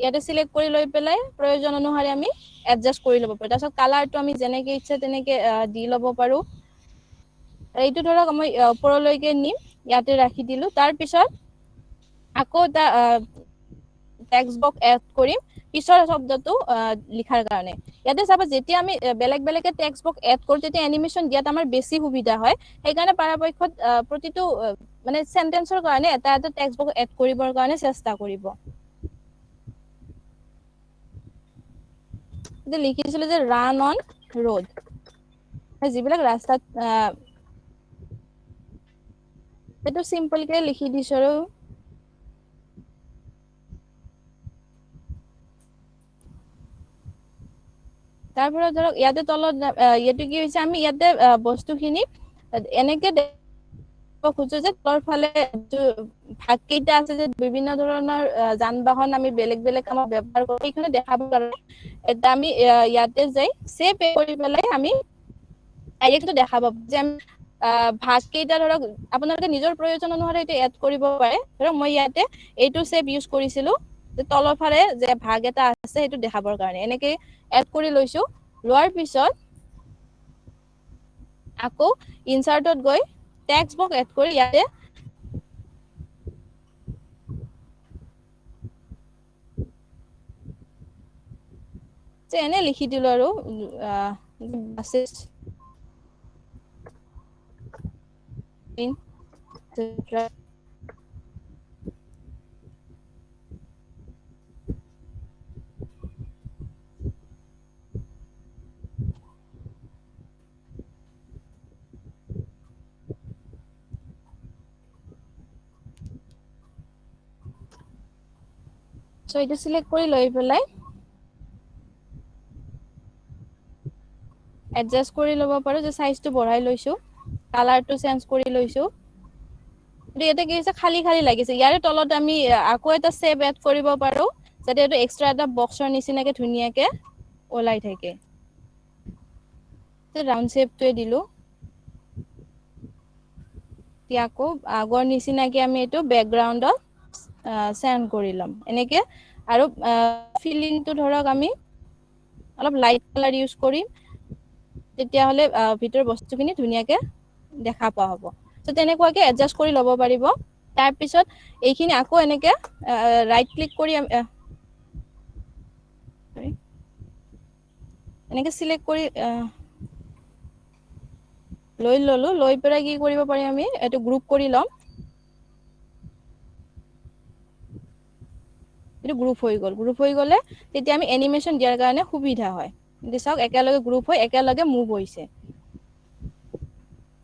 ইয়াতে চিলেক্ট কৰি লৈ পেলাই প্ৰয়োজন অনুসাৰে আমি এডজাষ্ট কৰি ল'ব পাৰো। তাৰপিছত কালাৰটো আমি যেনেকে ইচ্ছা তেনেকে দি ল'ব পাৰো। এইটো ধৰক মই ওপৰলৈকে নিম, ইয়াতে ৰাখি দিলো। তাৰ পিছত আকৌ এটা টেক্সট বক্স এড কৰিম পিছৰ শব্দটো লিখাৰ কাৰণে। ইয়াতে চাব, যেতিয়া আমি বেলেগ বেলেগে টেক্সট বক্স এড কৰো, তেতিয়া এনিমেশ্যন দিয়াত আমাৰ বেছি সুবিধা হয়। সেইকাৰণে পৰাপক্ষত প্ৰতিটো মানে চেন্টেন্সৰ কাৰণে এটা এটা টেক্সট বক্স এড কৰিবৰ কাৰণে চেষ্টা কৰিব। লিখিছিলো যে ৰান অন ৰোড, যিবিলাক ৰাস্তাত সেইটো চিম্পলকে লিখি দিছো আৰু তাৰপৰা ধৰক ইয়াতে তলত ইয়াতে কি হৈছে, আমি ইয়াতে বস্তুখিনি এনেকে খোজো যে তলৰ ফালে ভাগ কেইটা আছে যে বিভিন্ন ধৰণৰ যান বাহন আমি বেলেগ বেলেগ কামত ব্যৱহাৰ কৰো এইখিনি দেখাব কাৰণে এটা আমি ইয়াতে যাই সেভ কৰি পেলাই আমি ডাইৰেক্টলি দেখা পাব যে আমি ভাগ কেইটা ধৰক আপোনালোকে নিজৰ প্ৰয়োজন অনুসাৰে এইটো এড কৰিব পাৰে ধৰক মই ইয়াতে এইটো সেভ ইউজ কৰিছিলো যে তলৰ ফালে যে ভাগ এটা আছে সেইটো দেখাবৰ কাৰণে এনেকে এড কৰি লৈছো লোৱাৰ পিছত আকৌ ইনসাৰ্টত গৈ টেক্সট বক্স এড কৰি ইয়াতে যে এনে লিখি দিলো আৰু বাসেছ etc. So এটা সিলেক্ট কৰি লৈ পেলাই এডজাস্ট কৰি ল'ব পাৰো যে সাইজটো বঢ়াই লৈছো কালাৰটো চেঞ্জ কৰি লৈছো এটা কি হৈছে খালি খালি লাগিছে ইয়াৰ তলত আমি আকৌ এটা সেভ এড কৰিব পাৰো যাতে এটা এক্সট্ৰা এটা বক্সৰ নিচিনাকে ধুনিয়াকে ওলাই থাকে তে ৰাউন্ড শেপটোৱে দিলো আকৌ আগৰ নিচিনাকে আমি এইটো বেকগ্ৰাউণ্ডত সেন্ড কৰি লম এনেকে আৰু ফিলিংটো ধৰক আমি অলপ লাইট কালাৰ ইউজ কৰিম তেতিয়া হলে ভিতৰ বস্তুখিনি ধুনিয়াকে দেখা পোৱা হ'ব সো তেনেকুৱাকে এডজাস্ট কৰি ল'ব পাৰিব তাৰ পিছত এইখিনি আকৌ এনেকে ৰাইট ক্লিক কৰি এনেকে সিলেক্ট কৰি লৈ ললো লৈ পেলাই কি কৰিব পাৰি আমি এটো গ্ৰুপ কৰি লম এটো গ্ৰুপ হৈ গলে তেতিয়া আমি এনিমেশন দিয়াৰ কাৰণে সুবিধা হয় কিন্তু চাওক একেলগে গ্ৰুপ হৈ একেলগে মুভ হৈছে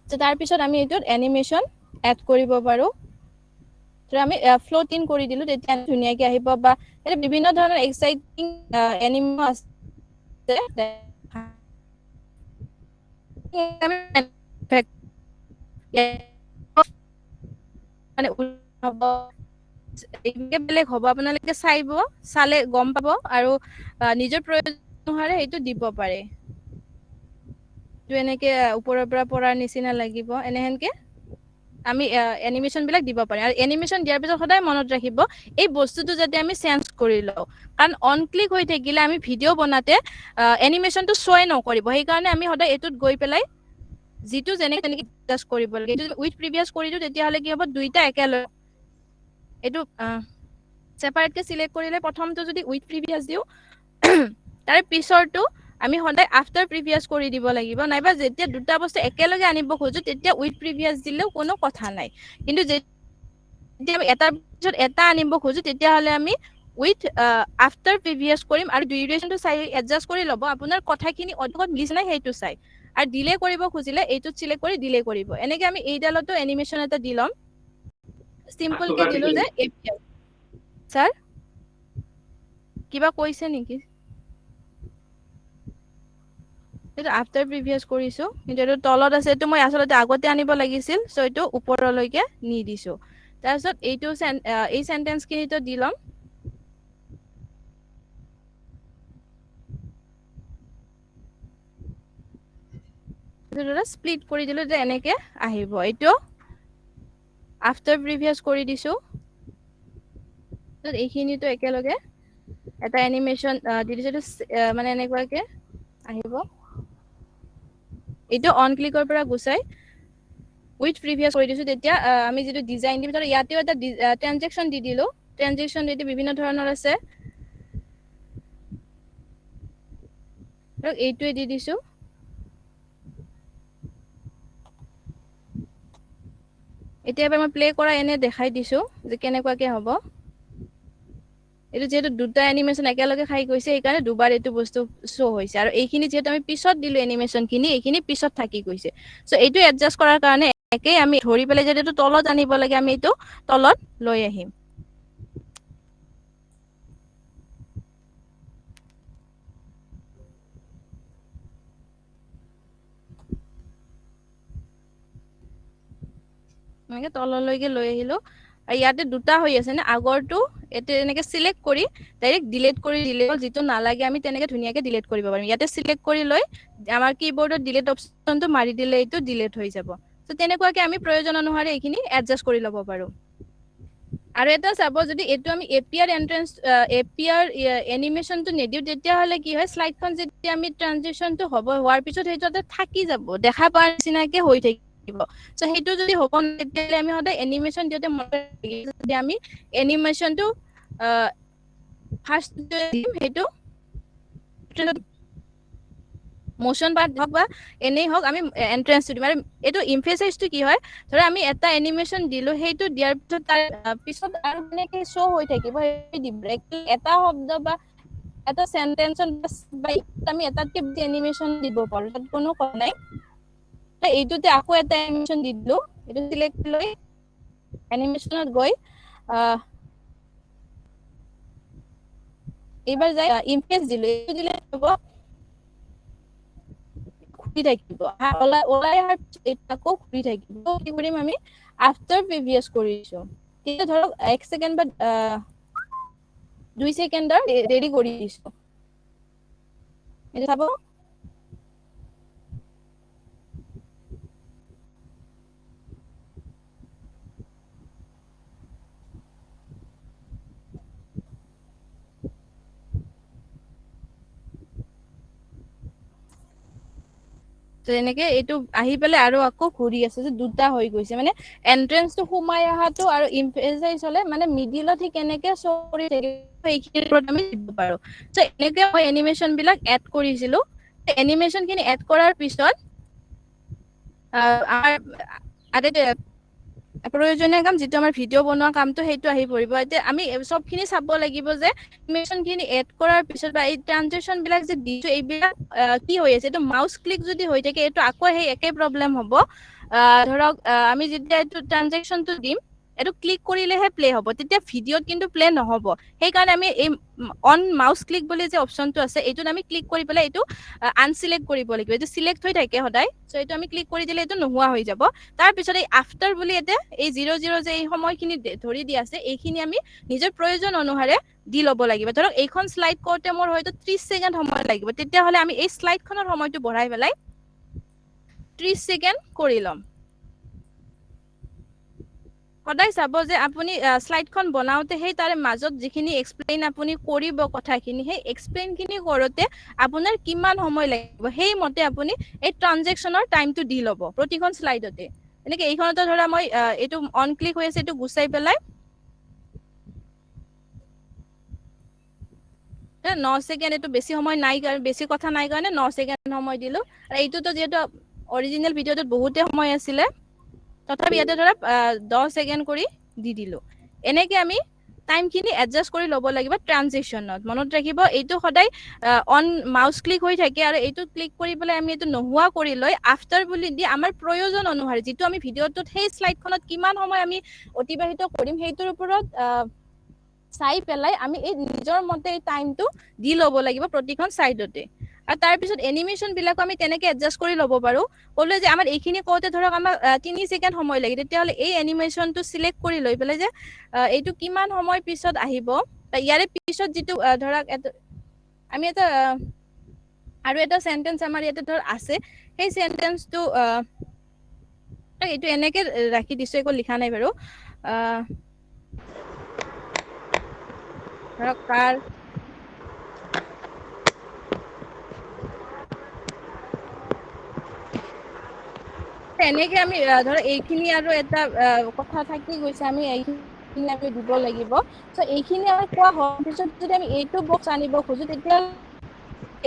তাৰ পিছত আমি এটোত এনিমেশন এড কৰিব পাৰো তো আমি ফ্লোট ইন কৰি দিলো তেতিয়া ধুনিয়াকে আহিব বা এটা বিভিন্ন ধৰণৰ এক্সাইটিং এনিমে আছে মানে হ'ব এইকে বেলেগ হ'ব আপোনালোকে চাইব চালে গম পাব আৰু নিজৰ প্ৰয়োজন অনুসাৰে সেইটো দিব পাৰে তো এনেকে ওপৰৰ পৰা পৰাৰ নিচিনা লাগিব এনেহেনকে আমি এনিমেশন বিলাক দিব পাৰে আৰু এনিমেশন দিয়াৰ পিছত সদায় মনত ৰাখিব এই বস্তুটো যাতে আমি চেঞ্জ কৰি লও কাৰণ অন ক্লিক হৈ থাকিলে আমি ভিডিও বনাতে এনিমেশনটো শোই নকৰিব সেই কাৰণে আমি সদায় এটোত গৈ পেলাই যিটো যেনেকে এডজাস্ট কৰিব লাগে এইটো উইথ প্ৰিভিয়াস কৰি দিও তেতিয়া হলে কি হ'ব দুইটা একেলগে এইটো সেপাৰেটকে সিলেক্ট কৰিলে প্ৰথমটো যদি উইথ প্ৰিভিয়াস দিও তাৰ পিছৰটো আমি সদায় আফটাৰ প্ৰিভিয়াস কৰি দিব লাগিব নাইবা যেতিয়া দুটা বস্তু একেলগে আনিব খোজো তেতিয়া উইথ প্ৰিভিয়াস দিলেও কোনো কথা নাই কিন্তু যেতিয়া আমি এটাৰ পিছত এটা আনিব খোজো তেতিয়া হলে আমি উইথ আফটাৰ প্ৰিভিয়াস কৰিম আৰু ডিউৰেচনটো চাই এডজাস্ট কৰি ল'ব আপোনাৰ কথাখিনি অধিকত মিলিছে নাই সেইটো চাই আৰু ডিলে কৰিব খুজিলে এইটোত সিলেক্ট কৰি ডিলে কৰিব এনেকে আমি এইডালতো এনিমেশন এটা দি লম সিম্পল কে দিলো যে স্যাৰ কিবা কৈছে নেকি এটা আফটাৰ প্ৰিভিয়াস কৰিছো কিন্তু এটো তলত আছে এটো মই আসলতে আগতে আনিব লাগিছিল সো এটো ওপৰলৈকে নি দিছো তাৰপিছত এইটো এই সেন্টেন্স খিনিটো দি লম এটো স্প্লিট কৰি দিলো যে এনেকে আহিব এইটো আফটাৰ প্ৰিভিয়াস কৰি দিছো তো এইখিনিটো একেলগে এটা এনিমেশন দি দিছো মানে এনেকুৱাকে আহিব এইটো অন ক্লিকৰ পৰা গুচাই উইথ প্ৰিভিয়াস কৰি দিছো তেতিয়া আমি যেটো ডিজাইন দিম তাৰ ইয়াতেও এটা ট্ৰানজেকচন দি দিলো ট্ৰানজেকচন এটো বিভিন্ন ধৰণৰ আছে আৰু এইটোৱে দি দিছো এতিয়া এবাৰ মই প্লে কৰা এনে দেখাই দিছো যে কেনেকুৱাকে হ'ব এইটো যেহেতু দুটা এনিমেশন একেলগে খাই গৈছে সেইকাৰণে দুবাৰ এইটো বস্তু শো হৈছে আৰু এইখিনি যেহেতু আমি পিছত দিলো এনিমেশন খিনি এইখিনি পিছত থাকি গৈছে সো এইটো এডজাস্ট কৰাৰ কাৰণে একেই আমি ধৰি পেলাই যদি এইটো তলত আনিব লাগে আমি এইটো তলত লৈ আহিম মই এনেকে তললৈকে লৈ আহিলো আৰু ইয়াতে দুটা হৈ আছে নে আগৰটো এতে এনেকে সিলেক্ট কৰি ডাইৰেক্ট ডিলিট কৰি দিলে হ'ল যিটো নালাগে আমি তেনেকে ধুনীয়াকে ডিলিট কৰিব পাৰিম ইয়াতে সিলেক্ট কৰি লৈ আমাৰ কিবৰ্ডত ডিলিট অপচনটো মাৰি দিলে এইটো ডিলিট হৈ যাব সো তেনেকুৱাকে আমি প্ৰয়োজন অনুসাৰে এইখিনি এডজাষ্ট কৰি ল'ব পাৰো আৰু এটা চাব যদি এইটো আমি এপিআৰ এন্ট্ৰেন্স এপিআৰ এনিমেশনটো নিদিও তেতিয়া হলে কি হয় স্লাইডখন যেতিয়া আমি ট্ৰানজিশনটো হ'ব হোৱাৰ পিছত সেইটোতে থাকি যাব দেখা পোৱাৰ নিচিনাকে হৈ থাকিব সো সেইটো যদি হ'ব তেতিয়াহলে আমি সদায় এনিমেশন দিওতে যদি আমি এনিমেশনটো ফাৰ্স্ট দিম সেইটো মোশন পাৰ্ট হওক বা এনেই হওক আমি এন্ট্ৰেন্সটো দিম আৰু এইটো ইমফেসাইজটো কি হয় ধৰা আমি এটা এনিমেশন দিলো সেইটো দিয়াৰ পিছত তাৰ পিছত আৰু কেনেকে শ্ব' হৈ থাকিব সেই দিব এটা শব্দ বা এটা সেন্টেন্সন বা আমি এটাতকে বেছি এনিমেশন দিব পাৰো তাত কোনো কথা নাই এইটোতে আকৌ এটা এনিমেশন দি দিলো এইটো সিলেক্ট লৈ এনিমেশনত গৈ এইবাৰ যাই ইমফেস দিলো এইটো দিলে হ'ব ঘুৰি থাকিব ওলাই অহাৰ পিছত আকৌ ঘুৰি থাকিব কি কৰিম আমি আফটাৰ প্ৰিভিয়াছ কৰিছো তেতিয়া ধৰক 1 সেকেন্ড বা 2 সেকেন্ডৰ দেৰি কৰি দিছো এটা চাব তো এনেকে এইটো আহি পেলাই আৰু আকৌ ঘূৰি আছে যে দুটা হৈ গৈছে মানে এন্ট্ৰেন্সটো সোমাই আহাটো আৰু ইমফেসাইজ হলে মানে মিডিলত ঠিক কেনেকে শ্ব' কৰি থাকিব এইখিনিৰ ওপৰত আমি দিব পাৰো সো এনেকে মই এনিমেশন বিলাক এড কৰিছিলো এনিমেশন খিনি এড কৰাৰ পিছত আমাৰ প্ৰয়োজনীয় কাম যিটো আমাৰ ভিডিঅ' বনোৱা কামটো সেইটো আহি পৰিব এতিয়া আমি সবখিনি চাব লাগিব যে এনিমেশন খিনি এড কৰাৰ পিছত বা এই ট্ৰানজিশন বিলাক যে দিছো এইবিলাক কি হৈ আছে এইটো মাউস ক্লিক যদি হৈ থাকে এইটো আকৌ সেই একে প্ৰবলেম হ'ব ধৰক আমি যেতিয়া এইটো ট্ৰানজেকচনটো দিম এইটো ক্লিক কৰিলেহে প্লে হ'ব তেতিয়া ভিডিঅ'ত কিন্তু প্লে নহ'ব সেইকাৰণে আমি এই অন মাউস ক্লিক বুলি যে অপচনটো আছে এইটোত আমি ক্লিক কৰি পেলাই এইটো আনসিলেক্ট কৰিব লাগিব এইটো সিলেক্ট হৈ থাকে সদায় সো এইটো আমি ক্লিক কৰি দিলে এইটো নোহোৱা হৈ যাব তাৰ পিছত এই আফটাৰ বুলি এটা এই 00 যে এই সময়খিনি ধৰি দি আছে এইখিনি আমি নিজৰ প্ৰয়োজন অনুসাৰে দি ল'ব লাগিব ধৰক এইখন স্লাইড কৰোতে মোৰ হয়তো 30 সেকেন্ড সময় লাগিব তেতিয়াহলে আমি এই স্লাইডখনৰ সময়টো বঢ়াই পেলাই 30 সেকেন্ড কৰি ল'ম সদায় চাব যে আপুনি স্লাইডখন বনাওতে সেই তাৰে মাজত যিখিনি এক্সপ্লেইন আপুনি কৰিব কথাখিনি সেই এক্সপ্লেইন খিনি কৰোতে আপোনাৰ কিমান সময় লাগিব সেই মতে আপুনি এই ট্ৰানজেকচনৰ টাইমটো দি ল'ব প্ৰতিখন স্লাইডতে এনেকে এইখনতে ধৰা মই এইটো অন ক্লিক হৈ আছে এইটো গুচাই পেলাই 9 সেকেন্ড এইটো বেছি সময় নাই বেছি কথা নাই কাৰণে 9 সেকেন্ড সময় দিলো আৰু এইটোতো যেহেতু অৰিজিনেল ভিডিঅ'টোত বহুতে সময় আছিলে তথাপি ইয়াতে ধৰা 10 সেকেন্ড কৰি দি দিলো এনেকে আমি টাইমখিনি এডজাষ্ট কৰি ল'ব লাগিব ট্ৰানজিশনত মনত ৰাখিব এইটো সদায় অন মাউস ক্লিক হৈ থাকে আৰু এইটো ক্লিক কৰি পেলাই আমি এইটো নোহোৱা কৰি লৈ আফটাৰ বুলি দি আমাৰ প্ৰয়োজন অনুসাৰে যিটো আমি ভিডিঅ'টোত সেই স্লাইডখনত কিমান সময় আমি অতিবাহিত কৰিম সেইটোৰ ওপৰত চাই পেলাই আমি এই নিজৰ মতে এই টাইমটো দি ল'ব লাগিব প্ৰতিখন সাইডতে আৰু তাৰ পিছত এনিমেশন বিলাকো আমি তেনেকে এডজাষ্ট কৰি ল'ব পাৰো ক'লে যে আমাৰ এইখিনি কৰোতে ধৰক আমাৰ 3 সেকেন্ড সময় লাগে তেতিয়াহলে এই এনিমেশনটো সিলেক্ট কৰি লৈ পেলাই যে এইটো কিমান সময় পিছত আহিব ইয়াৰে পিছত যিটো ধৰক আমি এটা আৰু এটা সেন্টেন্স আমাৰ ইয়াতে ধৰ আছে সেই সেন্টেন্সটো এইটো এনেকে ৰাখি দিছো একো লিখা নাই বাৰু ধৰক কাৰ এনেকে আমি ধৰ এইখিনি আৰু এটা কথা থাকি গৈছে আমি এইখিনি আমি দিব লাগিব সো এইখিনি আমি কোৱা হোৱাৰ পিছত যদি আমি এইটো বক্স আনিব খোজো তেতিয়া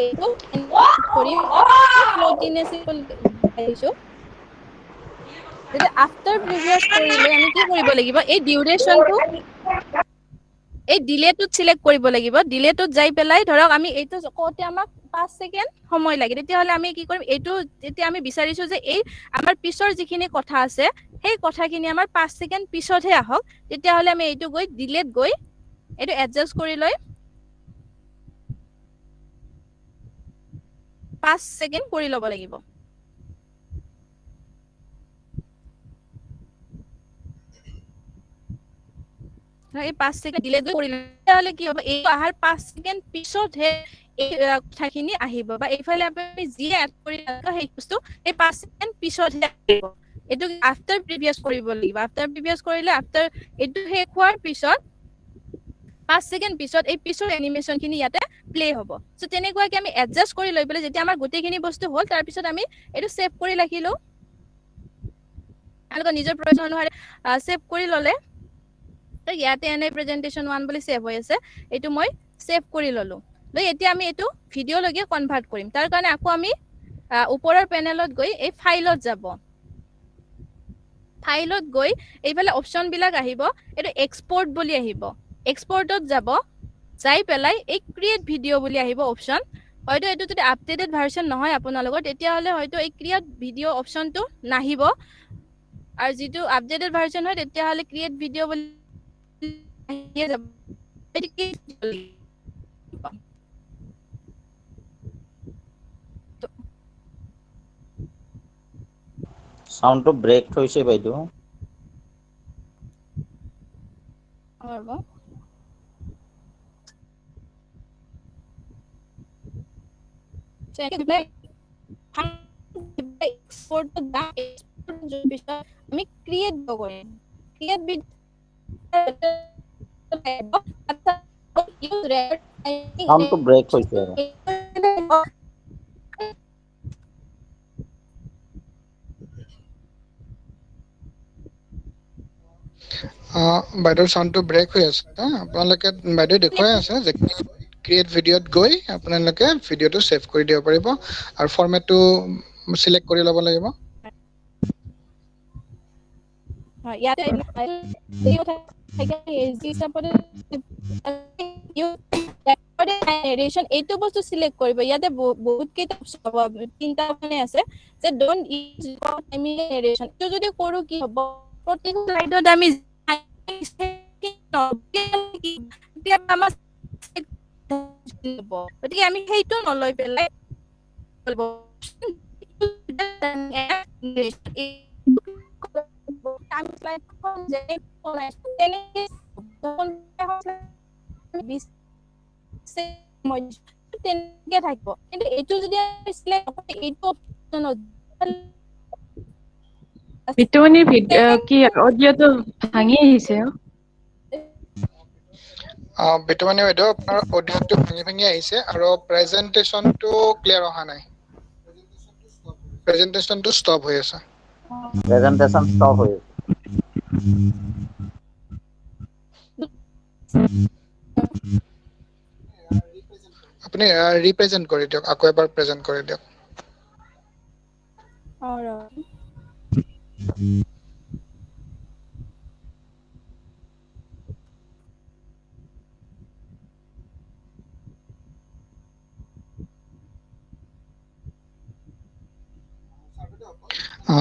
এইটো কৰিম ফ্লোটিনেছ আহিছো তেতিয়া আফটাৰ প্ৰিভিয়াছ কৰি লৈ আমি কি কৰিব লাগিব এই ডিউৰেচনটো এই ডিলেটোত সিলেক্ট কৰিব লাগিব ডিলেটোত যাই পেলাই ধৰক আমি এইটো কওঁতে আমাক 5 সেকেন্ড সময় লাগে তেতিয়াহলে আমি কি কৰিম এইটো যেতিয়া আমি বিচাৰিছো যে এই আমাৰ পিছৰ যিখিনি কথা আছে সেই কথাখিনি আমাৰ 5 সেকেন্ড পিছতহে আহক তেতিয়াহলে আমি এইটো গৈ ডিলেট গৈ এইটো এডজাষ্ট কৰি লৈ 5 সেকেন্ড কৰি ল'ব লাগিব এই 5 সেকেন্ড ডিলে কৰিলে তেতিয়াহ'লে কি হ'ব এই আহাৰ 5 সেকেন্ড পিছতহে এই কথাখিনি আহিব বা এইফালে আপুনি যি এড কৰি ৰাখা সেই বস্তু এই 5 সেকেন্ড পিছতহে আহিব এইটো আফটাৰ প্ৰিভিয়াছ কৰিব লাগিব আফটাৰ প্ৰিভিয়াছ কৰিলে আফটাৰ এইটো শেষ হোৱাৰ পিছত 5 সেকেন্ড পিছত এই পিছৰ এনিমেশন খিনি ইয়াতে প্লে হ'ব সো তেনেকুৱাকে আমি এডজাস্ট কৰি লৈ পেলাই যেতিয়া আমাৰ গোটেইখিনি বস্তু হ'ল তাৰ পিছত আমি এইটো সেভ কৰি ৰাখিলো আৰু নিজৰ প্ৰয়োজন অনুসাৰে সেভ কৰি ললে তো ইয়াতে এনে প্ৰেজেন্টেচন 1 বুলি সেভ হৈ আছে এইটো মই সেভ কৰি ললো লৈ এতিয়া আমি এইটো ভিডিও লগে কনভাৰ্ট কৰিম তাৰ কাৰণে আকৌ আমি ওপৰৰ পেনেলত গৈ এই ফাইলত যাব ফাইলত গৈ এইফালে অপচন বিলাক আহিব এটো এক্সপোৰ্ট বুলি আহিব এক্সপোৰ্টত যাব যাই পেলাই এই ক্ৰিয়েট ভিডিও বুলি আহিব অপচন হয়তো এটো যদি আপডেটেড ভাৰ্সন নহয় আপোনালোকৰ তেতিয়া হলে হয়তো এই ক্ৰিয়েট ভিডিও অপচনটো নাহিব আৰু যেটো আপডেটেড ভাৰ্সন হয় তেতিয়া হলে ক্ৰিয়েট ভিডিও বুলি আহিয়ে যাব সাউন্ডটো ব্ৰেক হৈছে বাইদেউ হ'ব এক্সপোৰ্ট দা এক্সপোৰ্ট যে বিষয় আমি ক্ৰিয়েট কৰিম ক্ৰিয়েট সাউন্ডটো ব্ৰেক হৈছে বাইদেউৰ সাউন্ডটো ব্ৰেক হৈ আছে আপোনালোকে বাইদেউ দেখুৱাই আছে যে ক্ৰিয়েট ভিডিঅ'ত গৈ আপোনালোকে ভিডিঅ'টো সেভ কৰি দিব পাৰিব আৰু ফৰমেটটো সিলেক্ট কৰি ল'ব লাগিব ইয়াতে নেৰেশন এইটো বস্তু সিলেক্ট কৰিব ইয়াতে বহুত কেইটা তিনটা মানে আছে যে ডোন্ট ইউজ টাইমিং নেৰেশন তো যদি কৰো কি হ'ব প্ৰত্যেক স্লাইডত আমি গতিকে আমি সেইটো নলৈ পেলাই আমি স্লাইডখন যে তেনেকে তেনেকে থাকিব কিন্তু এইটো যদি সিলেক্ট নকৰি এইটো অপচনত বিটুমনিৰ কি অডিঅ'টো ভাঙি আহিছে বিটুমনি বাইদেউ আপোনাৰ অডিঅ'টো ভাঙি ভাঙি আহিছে আৰু প্ৰেজেন্টেশনটো ক্লিয়াৰ অহা নাই প্ৰেজেন্টেশনটো ষ্টপ হৈ আছে প্ৰেজেন্টেশন ষ্টপ হৈ আছে আপুনি ৰিপ্ৰেজেন্ট কৰি দিয়ক আকৌ এবাৰ প্ৰেজেন্ট কৰি দিয়ক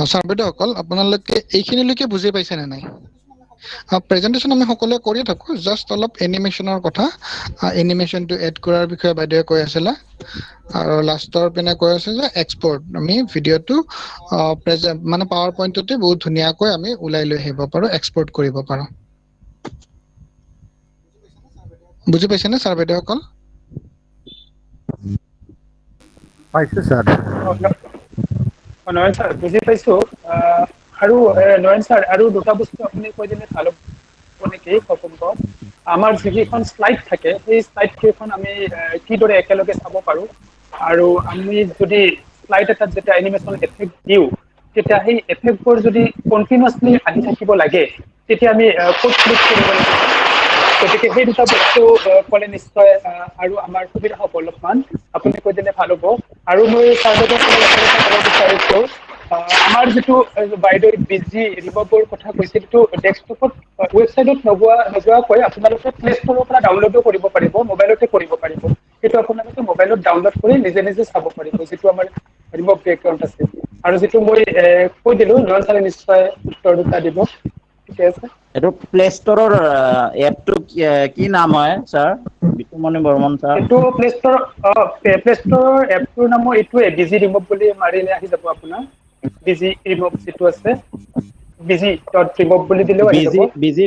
ছাৰ বাইদেউসকল আপোনালোকে এইখিনিলৈকে বুজি পাইছে নে নাই প্ৰেজেন্টেশন আমি সকলোৱে কৰি থাকো জাস্ট অলপ এনিমেশনৰ কথা এনিমেশনটো এড কৰাৰ বিষয়ে বাইদেৱে কৈ আছিল আৰু লাষ্টৰ পিনে কৈ আছে যে এক্সপোৰ্ট আমি ভিডিঅ'টো মানে পাৱাৰ পইণ্টতে বহুত ধুনীয়াকৈ আমি উলাই লৈ আহিব পাৰো এক্সপোৰ্ট কৰিব পাৰো বুজি পাইছে নে ছাৰ বাইদেউসকল পাইছো স্যাৰ নয়ন স্যাৰ বুজি পাইছো আৰু নয়ন স্যাৰ আৰু দুটা বস্তু আপুনি কৈ দিলে ভাল হ'ব নেকি প্ৰথমত আমাৰ যিখন স্লাইড থাকে সেই স্লাইড কেইখন আমি কিদৰে একেলগে চাব পাৰো আৰু আমি যদি স্লাইড এটাত যেতিয়া এনিমেশন এফেক্ট দিও তেতিয়া সেই এফেক্টবোৰ যদি কন্টিনিউয়াসলি আহি থাকিব লাগে তেতিয়া আমি ক'ত ক্লিক কৰিব লাগিব গতিকে সেই দুটা বস্তু ক'লে নিশ্চয় আৰু আমাৰ সুবিধা হ'ব অলপমান আপুনি কৈ দিলে ভাল হ'ব আৰু মই ছাৰজনক ক'ব বিচাৰিছো আমাৰ যেটো বাইদেউ বিজি ৰিম'ভৰ কথা কৈছিল তো ডেস্কটপত ওয়েবসাইটত নোযোৱাকৈ আপোনালোকে প্লে ষ্টৰৰ পৰা ডাউনলোডো কৰিব পাৰিব মোবাইলতে কৰিব পাৰিব সেইটো আপোনালোকে মোবাইলত ডাউনলোড কৰি নিজে নিজে চাব পাৰিব যেটো আমাৰ ৰিম'ভ বেকগ্ৰাউণ্ড আছে আৰু যেটো মই কৈ দিলো নয়ন ছাৰে নিশ্চয় উত্তৰ দুটা দিব ঠিক আছে এটো প্লে ষ্টৰৰ এপটো কি নাম হয় স্যাৰ বিটুমনি বৰ্মন স্যাৰ এটো প্লে ষ্টৰৰ এপটোৰ নাম এইটোৱে বিজি ৰিম'ভ বুলি মাৰিলে আহি যাব আপোনাৰ বিজি ৰিম'ভ যেটো আছে বিজি.ৰিম'ভ বুলি দিলেও আহি যাব বিজি